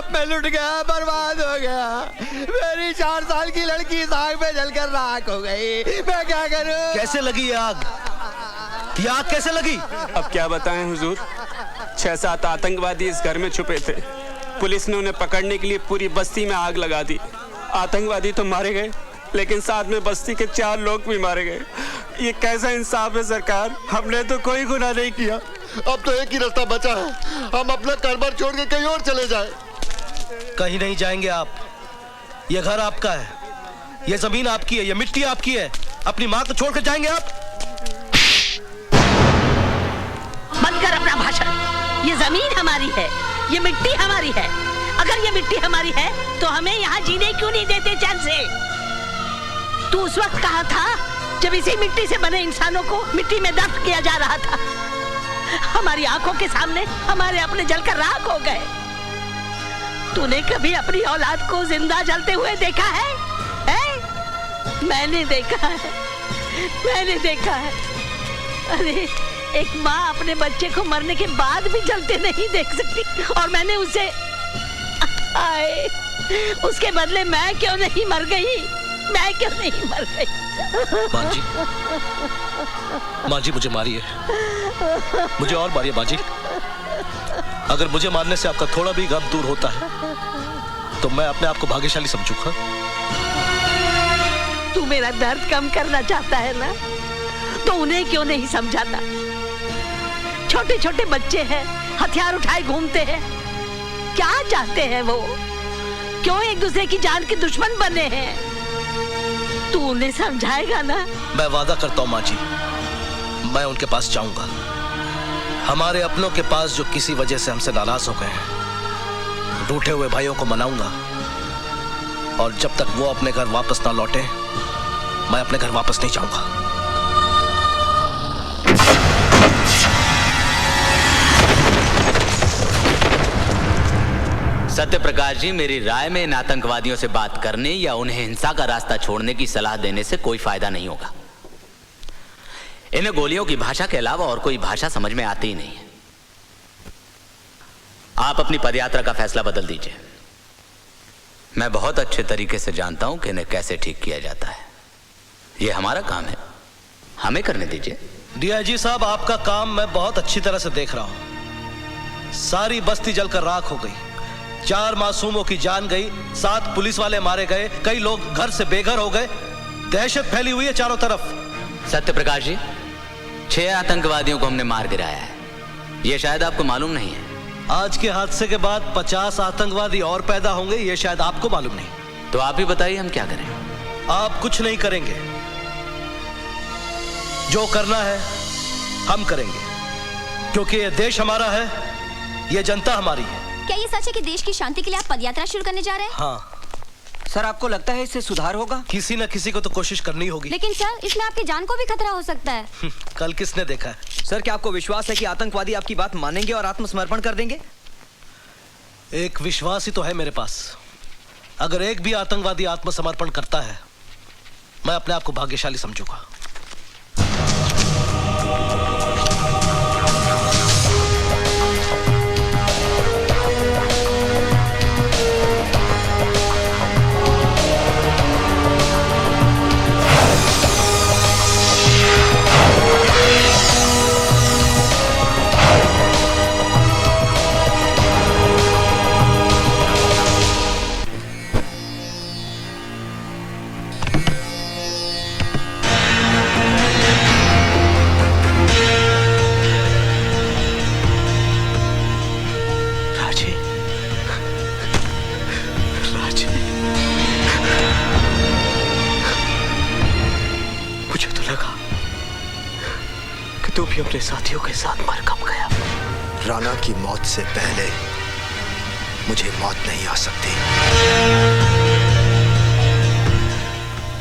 सब मैं लुट गया, बर्बाद हो गया। मेरी 4 साल की लड़की इस आग में जलकर राख हो गई। मैं क्या करूं? कैसे लगी ये आग? ये आग कैसे लगी? अब क्या बताएं हुजूर, 6-7 आतंकवादी इस घर में छुपे थे। पुलिस ने उन्हें पकड़ने के लिए पूरी बस्ती में आग लगा दी। आतंकवादी तो मारे गए, लेकिन साथ में बस्ती के 4 लोग भी मारे गए। ये कैसा इंसाफ है सरकार? हमने तो कोई गुनाह नहीं किया। अब तो एक ही रास्ता बचा है, हम अपना कारोबार छोड़ के कहीं और चले जाएं। कहीं नहीं जाएंगे आप। ये घर आपका है, ये जमीन आपकी है, ये मिट्टी आपकी है। अपनी माँ को छोड़कर जाएंगे आप? बंद कर अपना भाषण। ये जमीन हमारी है, ये मिट्टी हमारी है। अगर ये मिट्टी हमारी है तो हमें यहाँ जीने क्यों नहीं देते चैन से? तू उस वक्त कहाँ था जब इसी मिट्टी से बने इंसानों को मिट्टी में दफन किया जा रहा था? हमारी आंखों के सामने हमारे अपने जलकर राख हो गए। तूने कभी अपनी औलाद को जिंदा जलते हुए देखा है? मैंने देखा है, मैंने देखा है। अरे एक माँ अपने बच्चे को मरने के बाद भी जलते नहीं देख सकती, और मैंने उसे आए उसके बदले मैं क्यों नहीं मर गई? मैं क्यों नहीं मर गई? माँ जी मुझे मारिए, मुझे और मारिए माँ जी। अगर मुझे मारने से आपका थोड़ा भी गम दूर होता है तो मैं अपने आप को भाग्यशाली समझूंगा। तू मेरा दर्द कम करना चाहता है ना, तो उन्हें क्यों नहीं समझाता? छोटे छोटे बच्चे हैं, हथियार उठाए घूमते हैं। क्या चाहते हैं वो? क्यों एक दूसरे की जान के दुश्मन बने हैं? तू उन्हें समझाएगा ना? मैं वादा करता हूँ माँ जी, मैं उनके पास जाऊंगा। हमारे अपनों के पास जो किसी वजह से हमसे नाराज हो गए हैं, रूठे हुए भाइयों को मनाऊंगा। और जब तक वो अपने घर वापस ना लौटे, मैं अपने घर वापस नहीं जाऊंगा। सत्य प्रकाश जी, मेरी राय में इन आतंकवादियों से बात करने या उन्हें हिंसा का रास्ता छोड़ने की सलाह देने से कोई फायदा नहीं होगा। इन्हें गोलियों की भाषा के अलावा और कोई भाषा समझ में आती ही नहीं है। आप अपनी पदयात्रा का फैसला बदल दीजिए। मैं बहुत अच्छे तरीके से जानता हूं कि इन्हें कैसे ठीक किया जाता है। यह हमारा काम है, हमें करने दीजिए। डीआईजी साहब, आपका काम मैं बहुत अच्छी तरह से देख रहा हूं। सारी बस्ती जलकर राख हो गई, 4 मासूमों की जान गई, 7 पुलिस वाले मारे गए, कई लोग घर से बेघर हो गए। दहशत फैली हुई है चारों तरफ। सत्य प्रकाश जी, 6 आतंकवादियों को हमने मार गिराया है, यह शायद आपको मालूम नहीं है। आज के हादसे के बाद 50 आतंकवादी और पैदा होंगे, यह शायद आपको मालूम नहीं। तो आप ही बताइए हम क्या करें? आप कुछ नहीं करेंगे, जो करना है हम करेंगे, क्योंकि यह देश हमारा है, यह जनता हमारी है। क्या ये सच है कि देश की शांति के लिए आप पदयात्रा शुरू करने जा रहे हैं? हाँ। सर, आपको लगता है इससे सुधार होगा? किसी न किसी को तो कोशिश करनी होगी। लेकिन सर, इसमें आपकी जान को भी खतरा हो सकता है। कल किसने देखा है? सर, क्या आपको विश्वास है कि आतंकवादी आपकी बात मानेंगे और आत्मसमर्पण कर देंगे? एक विश्वास ही तो है मेरे पास। अगर एक भी आतंकवादी आत्मसमर्पण करता है, मैं अपने आप को भाग्यशाली समझूंगा। तू भी अपने साथियों के साथ मर कब गया? राणा की मौत से पहले मुझे मौत नहीं आ सकती।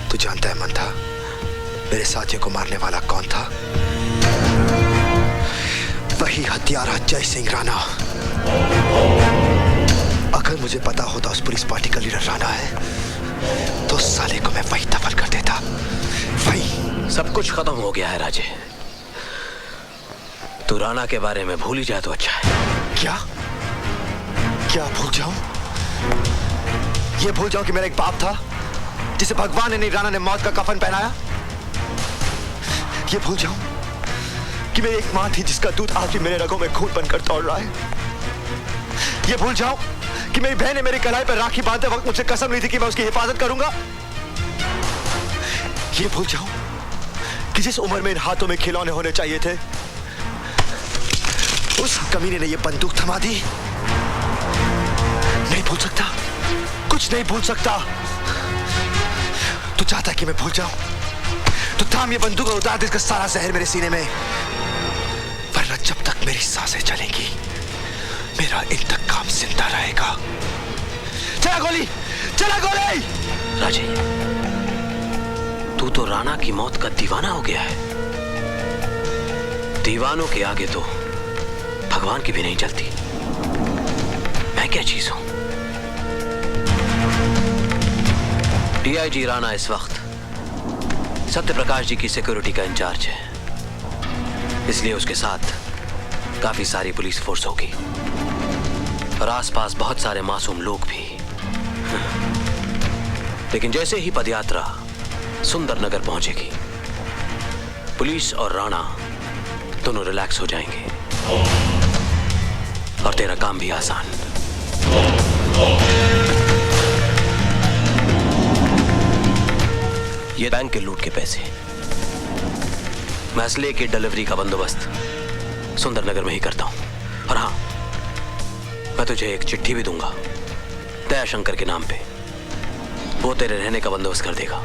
तू जानता है मंथा, मेरे साथियों को मारने वाला कौन था? वही हत्यारा जय सिंह राणा। अगर मुझे पता होता उस पुलिस पार्टी का लीडर राणा है, तो साले को मैं वही दफन कर देता। वही। सब कुछ खत्म हो गया है राजे। तू राणा के बारे में भूल ही जाए तो अच्छा है। क्या क्या भूल जाऊं? ये भूल जाऊं कि मेरा एक बाप था जिसे भगवान ने नहीं, राणा ने मौत का कफन पहनाया। ये भूल जाऊं कि मेरी एक मां थी जिसका दूध आज भी मेरे रगों में खून बनकर दौड़ रहा है। ये भूल जाऊं कि मेरी बहन ने मेरी कलाई पर राखी बांधते वक्त मुझसे कसम ली थी कि मैं उसकी हिफाजत करूंगा। ये भूल जाऊं कि जिस उम्र में इन हाथों में खिलौने होने चाहिए थे, उस कमीने ने ये बंदूक थमा दी। नहीं भूल सकता, कुछ नहीं भूल सकता। तू चाहता है कि मैं भूल जाऊं तो थाम ये बंदूक और उतार दे इसका सारा जहर मेरे सीने में, वरना जब तक मेरी सांसें चलेंगी मेरा इंतकाम जिंदा रहेगा। चला गोली, चला गोली। राजे, तू तो राणा की मौत का दीवाना हो गया है। दीवानों के आगे तो भगवान की भी नहीं चलती। मैं क्या चीज हूं? डीआईजी राणा इस वक्त सत्य प्रकाश जी की सिक्योरिटी का इंचार्ज है, इसलिए उसके साथ काफी सारी पुलिस फोर्स होगी और आसपास बहुत सारे मासूम लोग भी। लेकिन जैसे ही पदयात्रा सुंदर नगर पहुंचेगी, पुलिस और राणा दोनों रिलैक्स हो जाएंगे और तेरा काम भी आसान। ये बैंक के लूट के पैसे, मैं असले की डिलीवरी का बंदोबस्त सुंदर नगर में ही करता हूं। और हाँ, मैं तुझे एक चिट्ठी भी दूंगा दयाशंकर के नाम पे, वो तेरे रहने का बंदोबस्त कर देगा।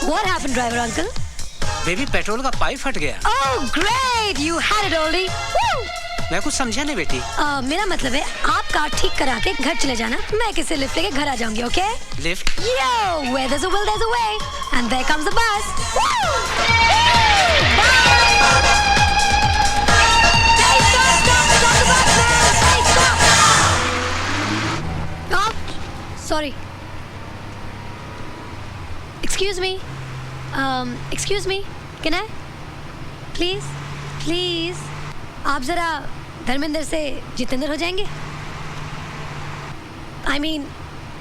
What happened, driver uncle? Baby, petrol का पाइप फट गया। Oh, great! You had it already. Woo! मैं कुछ समझा नहीं बेटी। मेरा मतलब है आप कार ठीक करा के घर चले जाना, मैं किसी लिफ्ट लेके घर आ जाऊंगी, okay? Lift? Yo, where there's a will, there's a way, and there comes the bus. Woo! Hey, stop the bus, man! Hey, stop! Oh, sorry. Excuse me, can I? Please, आप जरा धर्मेंद्र से जितेंद्र हो जाएंगे? I mean,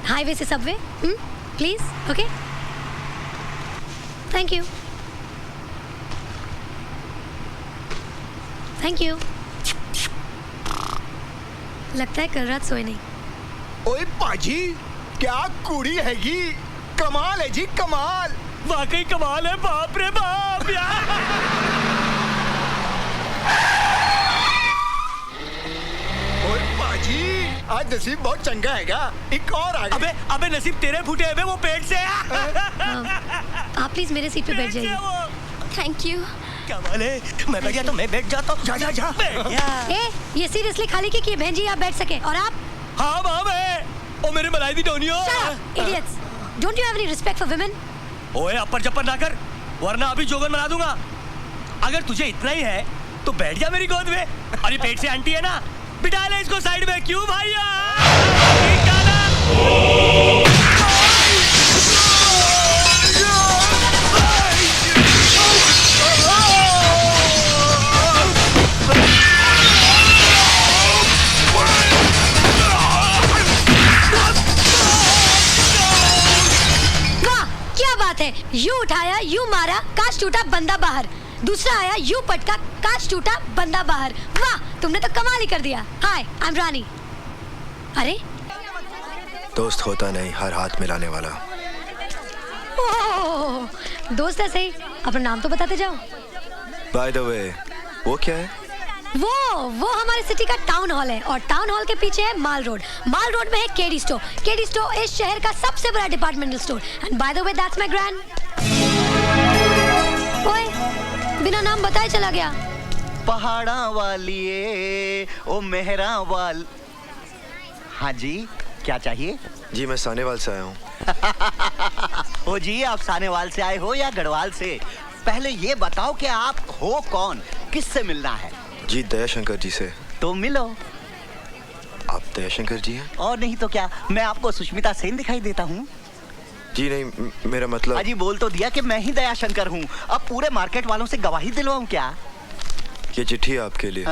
highway से Subway, please, okay? Thank you. लगता है कल रात सोए नहीं। ओए पाजी, क्या कुड़ी हैगी, कमाल है जी, कमाल। वाकई कमाल है, बाप रे बाप यार। ओए पाजी, आज नसीब बहुत चंगा हैगा, एक और आ गया। अबे नसीब तेरे फूटे हुए वो पेट से। आप प्लीज मेरे सीट पे बैठ जाइए। Thank you. कमाल है, मैं बैठ जाता हूँ, मैं बैठ जाता हूँ। जा। ये सीट इसलिए खाली की कि बहन जी आप बैठ सके, और आप? हाँ माँ, मैं ओ मेरे मलाई दी Tonio. Idiots! Don't you have any respect for women? ओए अपर जपर ना कर, वरना अभी जोगन बना दूंगा। अगर तुझे इतना ही है तो बैठ जा मेरी गोद में। अरे पेट से आंटी है ना, बिठा ले इसको साइड में। क्यों भैया? यू उठाया, यू मारा, कांच टूटा, बंदा बाहर। दूसरा आया, यू पटका, कांच टूटा, बंदा बाहर। वाह, तुमने तो कमाल ही कर दिया। हाय, आई एम रानी। अरे दोस्त होता नहीं, हर हाथ मिलाने वाला। ओह, दोस्त है सही, अपना नाम तो बताते जाओ। बाय द वे, वो क्या है? वो हमारे सिटी का टाउन हॉल है, और टाउन हॉल के पीछे है माल रोड। माल रोड में है केडी स्टोर। केडी स्टोर इस शहर का सबसे बड़ा departmental store. And by the way, that's my grand. ओए, बिना नाम बताए चला गया। पहाड़ा वालिए, ओ मेहरा वाल। हाँ जी, क्या चाहिए? जी मैं सानेवाल से आया हूँ। ओ जी, आप सानेवाल से आए हो या गढ़वाल से? पहले ये बताओ कि आप हो कौन, किससे मिलना है? जी दयाशंकर जी से। तो मिलो। आप दयाशंकर जी हैं? और नहीं तो क्या, मैं आपको सुष्मिता सेन दिखाई देता हूँ? जी नहीं, मेरा मतलब। अजी बोल तो दिया कि मैं ही दयाशंकर हूँ। अब पूरे मार्केट वालों से गवाही दिलवाऊं क्या? ये चिट्ठी है आपके लिए।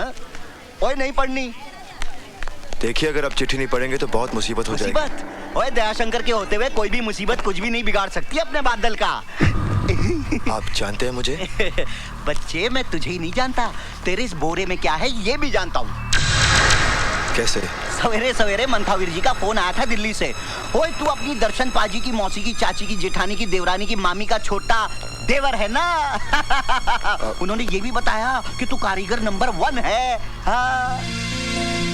ओए नहीं पढ़नी। देखिए, अगर आप चिट्ठी नहीं पढ़ेंगे तो बहुत मुसीबत हो जाएगी। मुसीबत? ओए दयाशंकर के होते हुए कोई भी मुसीबत कुछ भी नहीं बिगाड़ सकती अपने बादल का। आप जानते हैं मुझे? बच्चे, मैं तुझे ही नहीं जानता, तेरे इस बोरे में क्या है ये भी जानता हूँ। कैसे? सवेरे सवेरे मंथावीर जी का फोन आया था दिल्ली से। ओए तू अपनी दर्शन पाजी की मौसी की चाची की जेठानी की देवरानी की मामी का छोटा देवर है ना? उन्होंने ये भी बताया कि तू कारीगर नंबर 1 है। हाँ।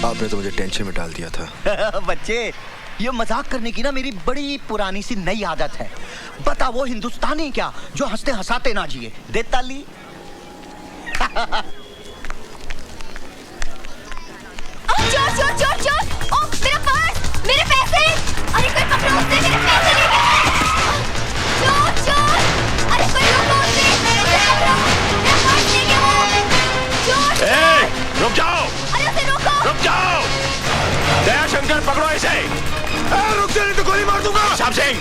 आपने तो मुझे टेंशन में डाल दिया था। बच्चे, ये मजाक करने की ना मेरी बड़ी पुरानी सी नई आदत है। बता वो हिंदुस्तानी क्या जो हंसते हंसाते ना जिए। दे ताली। चोर चोर चोर चोर! ओ मेरा पर्स, मेरे पैसे! अरे कोई पकड़ो उसे, मेरे पैसे ले गए! चोर चोर! अरे कोई रोको उसे, उसे पकड़ो! मेरा पर्स ले गया वो! चोर चोर! रुक जाओ! अरे उसे रोको! रुक जाओ! दयाशंकर पकड़ो इसे! रुक जा, नहीं तो गोली मार दूंगा। साहब सिंह!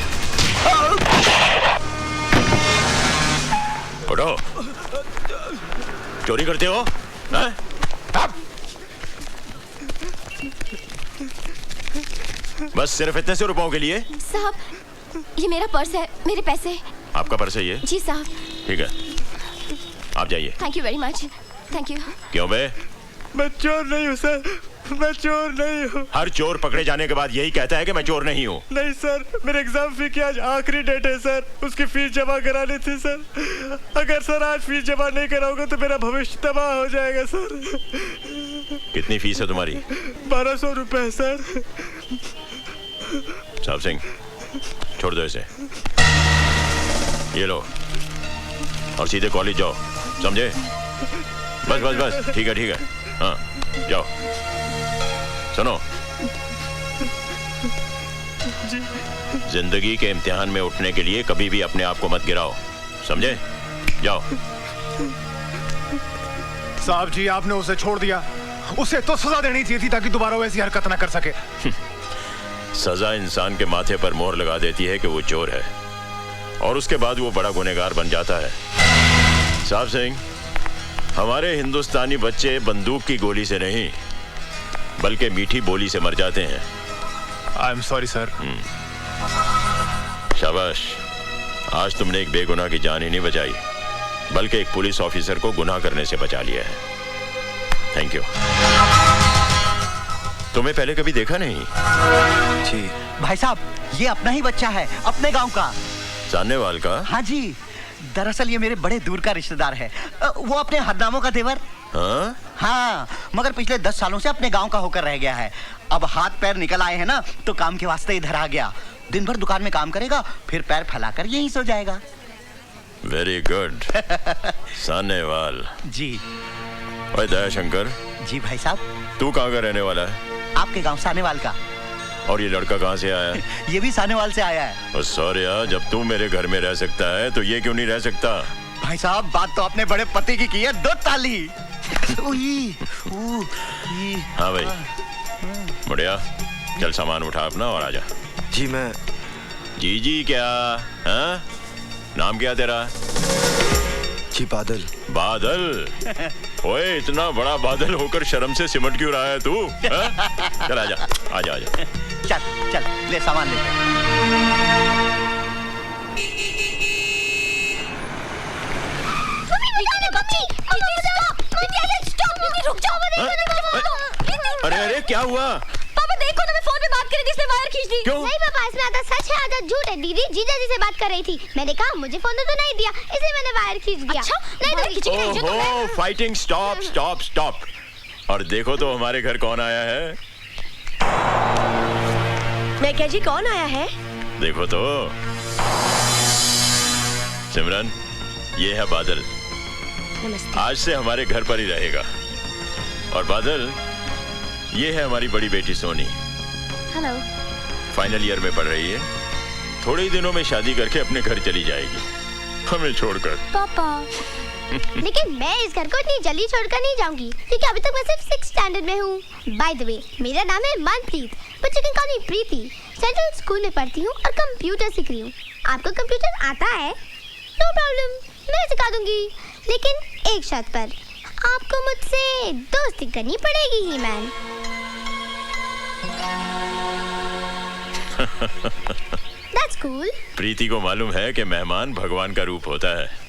उठो! चोरी करते हो? बस सिर्फ इतने से रुपयों के लिए? साहब, ये मेरा पर्स है, मेरे पैसे। आपका पर्स है ये? जी साहब। ठीक है, आप जाइए। Thank you very much. Thank you. क्यों बे? मैं चोर नहीं हूँ सर, मैं चोर नहीं हूँ। हर चोर पकड़े जाने के बाद यही कहता है कि मैं चोर नहीं हूँ। नहीं सर, मेरे एग्जाम फी की आज आखिरी डेट है सर, उसकी फीस जमा करानी थी सर। अगर सर आज फीस जमा नहीं कराओगे तो मेरा भविष्य तबाह हो जाएगा सर। कितनी फीस है तुम्हारी? 1200 रुपए सर। साहब सिंह, छोड़ दो इसे। ये लो और सीधे कॉलेज जाओ, समझे? बस बस बस, ठीक है ठीक है। हाँ जाओ। सुनो, जिंदगी के इम्तिहान में उठने के लिए कभी भी अपने आप को मत गिराओ, समझे? जाओ। साहब जी, आपने उसे छोड़ दिया, उसे तो सजा देनी चाहिए थी ताकि दोबारा वैसी हरकत ना कर सके। सजा इंसान के माथे पर मोहर लगा देती है कि वो चोर है, और उसके बाद वो बड़ा गुनहगार बन जाता है। साहब सिंह, हमारे हिंदुस्तानी बच्चे बंदूक की गोली से नहीं बल्कि मीठी बोली से मर जाते हैं। I am sorry sir. शाबाश, आज तुमने एक बेगुनाह की जान ही नहीं बचाई बल्कि एक पुलिस ऑफिसर को गुनाह करने से बचा लिया है। Thank you. तुम्हें पहले कभी देखा नहीं? जी भाई साहब, ये अपना ही बच्चा है, अपने गांव का। सानेवाल का? हाँ जी, दरअसल ये मेरे बड़े दूर का रिश्तेदार है। वो अपने हरनामों का देवर। हाँ? हाँ, मगर पिछले 10 सालों से अपने गांव का होकर रह गया है। अब हाथ पैर निकल आए हैं ना, तो काम के वास्ते इधर आ गया। दिन भर दुकान में काम करेगा, फिर पैर फैलाकर यहीं सो जाएगा। Very good. सानेवाल जी। ओए दयाशंकर। जी भाई साहब। तू कहाँ का रहने वाला है? आपके गांव सानेवाल का। और ये लड़का कहाँ से आया है? ये भी सानेवाल से आया है। सॉरी, जब तू मेरे घर में रह सकता है तो ये क्यों नहीं रह सकता? भाई साहब, बात तो आपने बड़े पति की है। 2 ताली। हाँ भाई, मुड़िया चल सामान उठा अपना और आजा। जी मैं। जी क्या? हाँ? नाम क्या तेरा? जी बादल। बादल? ओए, इतना बड़ा बादल होकर शर्म से सिमट क्यों रहा है तू? चल आजा आजा आजा। चल चल, ले सामान ले। अरे अरे क्या हुआ? पापा देखो ना, मैं फोन पे बात कर रही थी, इसने वायर खींच दी। क्यों? नहीं पापा, इसमें आधा सच है आधा झूठ है। दीदी जीजा जी से बात कर रही थी, मैंने कहा मुझे फोन तो नहीं दिया, इसलिए मैंने वायर खींच दिया। अच्छा? नहीं तो ओहो, फाइटिंग स्टॉप स्टॉप स्टॉप। और देखो तो हमारे घर कौन आया है। मैं क्या जी, कौन आया है? देखो तो। सिमरन, ये है बादल। नमस्ते। आज से हमारे घर पर ही रहेगा। और बादल, ये है हमारी बड़ी बेटी सोनी। हेलो। फाइनल ईयर में पढ़ रही है, थोड़े ही दिनों में शादी करके अपने घर चली जाएगी। हमें छोड़कर। पापा लेकिन मैं इस घर को इतनी जल्दी छोड़कर नहीं जाऊंगी क्योंकि अभी तक मैं सिर्फ 6th स्टैंडर्ड में हूँ। बाय द वे मेरा नाम है Manpreet, but you can call me Preeti. Central school में पढ़ती हूँ और कंप्यूटर सीख रही हूँ। आपको कंप्यूटर आता है? नो प्रॉब्लम, मैं सिखा दूंगी, लेकिन एक शर्त पर। आपको मुझसे दोस्ती करनी पड़ेगी ही मैन। That's cool. प्रीति को मालूम है कि मेहमान भगवान का रूप होता है।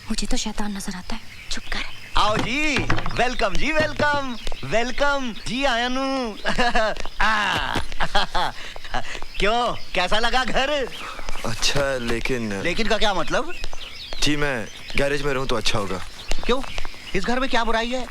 मुझे तो शैतान नजर आता है। चुप कर। आओ जी, वेलकम जी, वेलकम वेलकम जी आयनू। क्यों, कैसा लगा घर? अच्छा है, लेकिन का क्या मतलब? जी मैं गैरेज में रहूं तो अच्छा होगा। क्यों, इस घर में क्या बुराई है?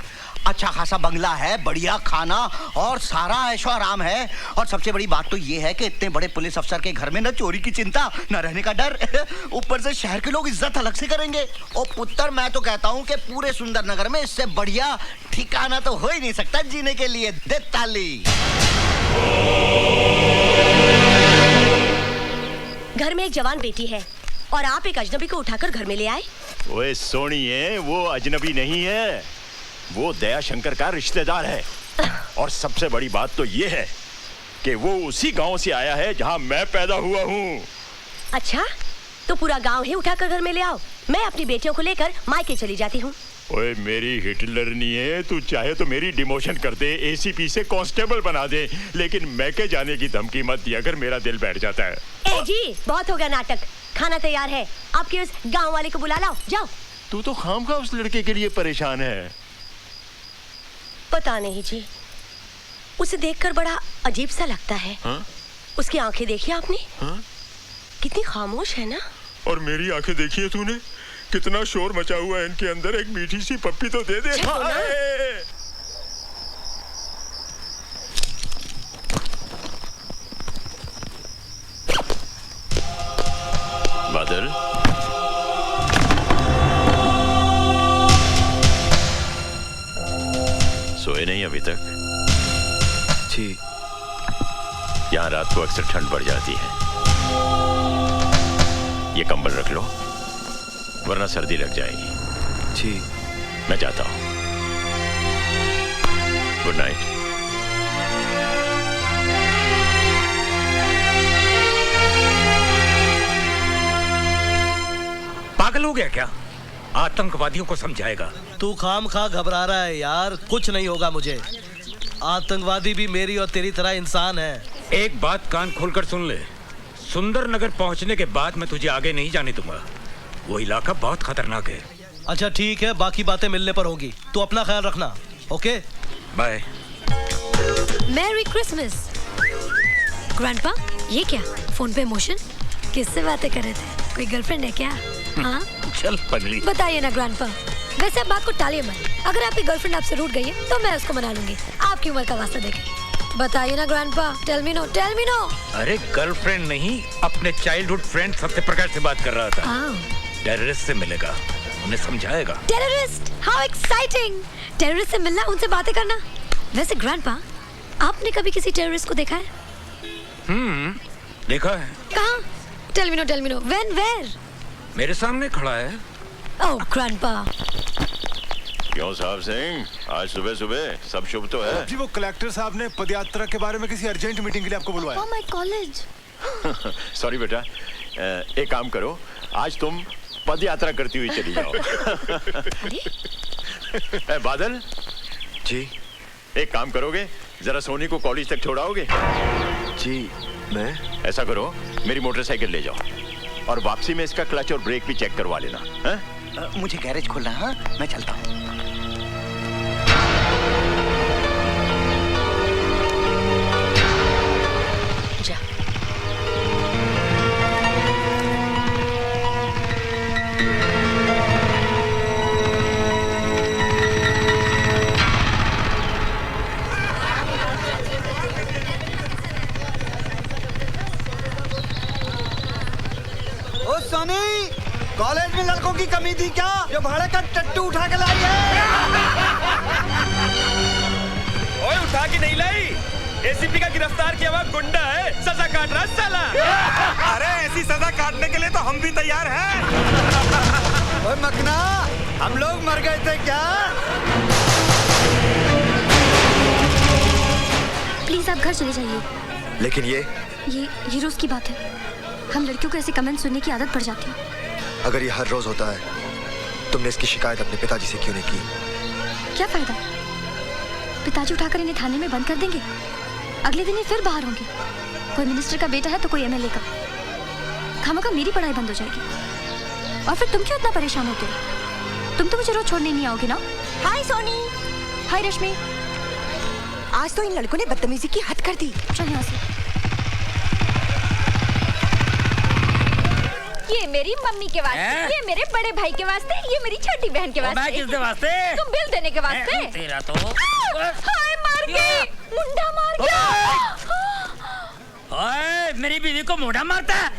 अच्छा खासा बंगला है, बढ़िया खाना और सारा ऐशो आराम है। और सबसे बड़ी बात तो ये है कि इतने बड़े पुलिस अफसर के घर में न चोरी की चिंता, न रहने का डर। ऊपर से शहर के लोग इज्जत अलग से करेंगे। ओ पुत्र, मैं तो कहता हूँ कि पूरे सुंदर नगर में इससे बढ़िया ठिकाना तो हो ही नहीं सकता जीने के लिए। दे ताली। घर में एक जवान बेटी है और आप एक अजनबी को उठाकर घर में ले आए। ओए सोनिए, वो अजनबी नहीं है, वो दया शंकर का रिश्तेदार है। और सबसे बड़ी बात तो ये है कि वो उसी गांव से आया है जहां मैं पैदा हुआ हूँ। अच्छा, तो पूरा गांव ही उठाकर घर में ले आओ। मैं अपनी बेटियों को लेकर मायके चली जाती हूँ। ओए मेरी हिटलर नहीं है, तू चाहे तो मेरी डिमोशन कर दे, एसीपी से कांस्टेबल बना दे, लेकिन मैके जाने की धमकी मत दिया अगर मेरा दिल बैठ जाता है। ए जी, बहुत हो गया नाटक। खाना तैयार है, आपके उस गांव वाले को बुला लाओ, जाओ। तू तो खामखा उस लड़के के लिए परेशान है। पता नहीं जी, उसे देखकर बड़ा अजीब सा लगता है। हा? उसकी आंखें देखी आपने? हा? कितनी खामोश है ना। और मेरी आंखें देखी है तूने? कितना शोर मचा हुआ है इनके अंदर। एक मीठी सी पप्पी तो दे दे। बादल, सोए नहीं अभी तक? जी। यहाँ रात को अक्सर ठंड बढ़ जाती है। ये कंबल रख लो वरना सर्दी लग जाएगी। जी। मैं जाता हूँ। Good night. पागल हो गया क्या? आतंकवादियों को समझाएगा। तू खामखा घबरा रहा है यार, कुछ नहीं होगा मुझे। आतंकवादी भी मेरी और तेरी तरह इंसान है। एक बात कान खोलकर सुन ले, सुंदर नगर पहुंचने के बाद मैं तुझे आगे नहीं जाने दूंगा। वो इलाका बहुत खतरनाक है। अच्छा ठीक है, बाकी बातें मिलने पर होंगी। तू अपना ख्याल रखना। Okay bye. Merry Christmas. Grandpa, ये क्या फोन पे इमोशन? किससे बातें कर रहे थे? कोई गर्लफ्रेंड है क्या? हाँ चल पगली, बताइए ना ग्रैंडपा। वैसे अब बात को टालिए मत। अगर आपकी गर्लफ्रेंड आपसे रूठ गई है तो मैं उसको मना लूंगी, आपकी उम्र का वास्ता देके। बताइए ना grandpa, tell me no, tell me no. अरे गर्लफ्रेंड नहीं, अपने चाइल्डहुड फ्रेंड सत्यप्रकाश से बात कर रहा था। टेररिस्ट से मिलेगा, उन्हें समझाएगा। Terrorist, how exciting. टेररिस्ट से मिलना, उनसे बातें करना। वैसे ग्रैंडपा, आपने कभी किसी टेररिस्ट को देखा है? देखा है। कहाँ? Tell me no, tell me no. When, where? मेरे सामने खड़ा है। Oh grandpa. क्यों साहब सिंह, आज सुबह सुबह सब शुभ तो है? जी वो कलेक्टर साहब ने पदयात्रा के बारे में किसी अर्जेंट मीटिंग के लिए आपको बुलवाया। My college. सॉरी बेटा, एक काम करो, आज तुम पद यात्रा करती हुई चली जाओ। बादल जी। एक काम करोगे, जरा सोनी को कॉलेज तक छोड़ाओगे? जी मैं। ऐसा करो, मेरी मोटरसाइकिल ले जाओ और वापसी में इसका क्लच और ब्रेक भी चेक करवा लेना। मुझे गैरेज खोलना है, मैं चलता हूँ। सोनी, कॉलेज में लड़कों की कमी थी क्या जो भाड़े का टट्टू उठा के लाई है? ओए उठा के नहीं लाई, एसीपी का गिरफ्तार किया हुआ गुंडा है, सजा काट रहा साला। अरे की सजा काटने के लिए तो हम भी तैयार हैं। ओए मकना, हम लोग मर गए थे क्या? प्लीज आप घर चले जाइए। लेकिन ये रोज की बात है। हम लड़कियों को ऐसे कमेंट सुनने की आदत पड़ जाती है। अगर ये हर रोज होता है, तुमने इसकी शिकायत अपने पिताजी से क्यों नहीं की? क्या फायदा? पिताजी उठाकर इन्हें थाने में बंद कर देंगे, अगले दिन ही फिर बाहर होंगे। कोई मिनिस्टर का बेटा है तो कोई एमएलए का। खामखा मेरी पढ़ाई बंद हो जाएगी। और फिर तुम क्यों इतना परेशान होते हो? तुम तो मुझे रोज छोड़ने नहीं आओगे ना? हाय सोनी। हाय रश्मि। आज तो इन लड़कों ने बदतमीजी की हद कर दी। चल यहाँ से। ये मेरी मम्मी के वास्ते, ये मेरे बड़े भाई के वास्ते, ये मेरी छोटी बहन के वास्ते। किसके वास्ते? तुम बिल देने के वास्ते। तेरा तो हाय मार गई, मुंडा मार गया। ओए मेरी बीवी को मुंडा मारता है?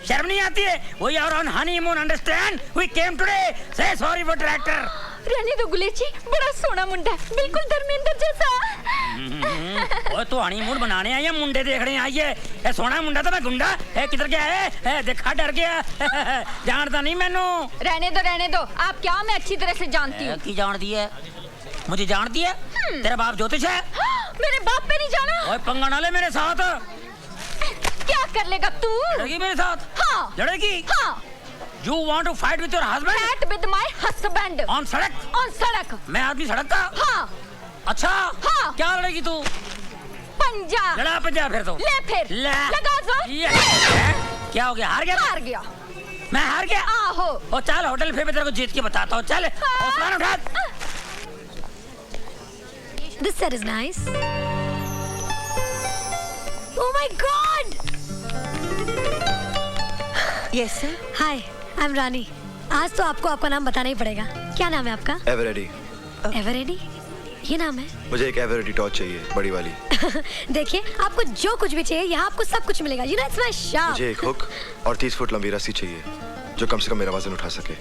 शर्म नहीं आती है? We are on honeymoon, understand? We came today. Say sorry for tractor. रहने दो गुलेची, बड़ा सोना मुंडा, बिल्कुल धर्मेंद्र जैसा। ओए तू हनीमून बनाने आई है, मुंडे देखने आई है? ए सोना मुंडा तो मैं गुंडा है, किधर गया है? देखा डर गया। जानता नहीं मैनू। रहने दो, आप क्या मैं अच्छी तरह से जानती हूँ। की जानती है? मुझे जानती है? तेरा बाप ज्योतिष है? मेरे बाप पे नहीं जाना। ओए पंगा ना ले मेरे साथ। क्या कर लेगा तू? लड़ेगी मेरे साथ? हाँ। लड़ेगी? हाँ। You want to fight with your husband? Fight with my husband. On सड़क? On सड़क। मैं आदमी सड़क का? हाँ। अच्छा? हाँ। क्या लड़ेगी तू? पंजा। लड़ा पंजा फिर तो। ले फिर। लगा जोर। क्या हो गया? हार गया? हार गया। मैं हार गया? आहो। ओ चल होटल फिर मैं तेरे को जीत के बताता हूँ। चल हौसला उठा। This set is nice. Oh my God! Yes sir. Hi, I'm रानी। आज तो आपको आपका नाम बताना ही पड़ेगा। क्या नाम है आपका? एवरेडी। एवरेडी? ये नाम है? मुझे एक एवरेडी टॉर्च चाहिए, बड़ी वाली। देखिए, आपको जो कुछ भी चाहिए यहाँ आपको सब कुछ मिलेगा। You know it's my shop. मुझे एक हुक और 30 फुट लंबी रस्सी चाहिए, जो कम से कम मेरा वजन उठा सके।